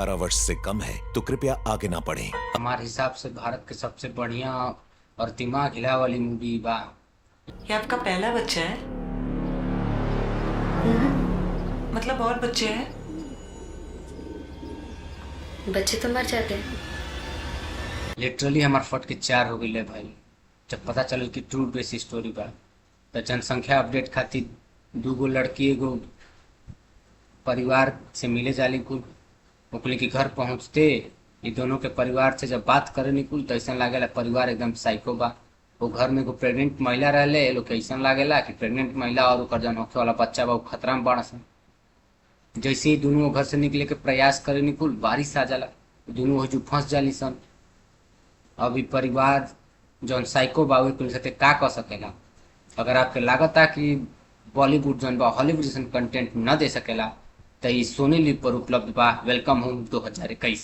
18 वर्ष से कम है तो कृपया आगे ना बढ़ें। हमारे हिसाब से भारत के सबसे बढ़िया और दिमाग हिला वाली मूवी बा। ये आपका पहला बच्चा है? मतलब और बच्चे हैं? बच्चे तो मर जाते हैं। लिटरली हमार फट के 4 हो गई भाई जब पता चलल कि ट्रू बेस स्टोरी बा। तो जनसंख्या अपडेट खातिर 2 गो लड़की एगो परिवार से मिले जाली कुल ओकली के घर पहुँचते ये दोनों के परिवार से जब बात करे निकुल तो ऐसा लागेला परिवार एकदम साइको बा। वो घर में एगो प्रेग्नेंट महिला रहले ये लोग के ऐसा लागेला कि प्रेग्नेंट महिला और ओकर जौन होखे वाला बच्चा बा वो खतरा में बड़ा सन। जैसे ही दोनों घर से निकले के प्रयास करे निकुल बारिश आ जाला दोनों हजू फंस जाली सन। अभी परिवार जौन साइको बा वे कुल साथे का कर सकेला। अगर आपके लागता कि बॉलीवुड जौन बा हॉलीवुड जैसन कंटेंट न दे सकेला तो ये सोनी लिव पर उपलब्ध बा। Welcome home 2021।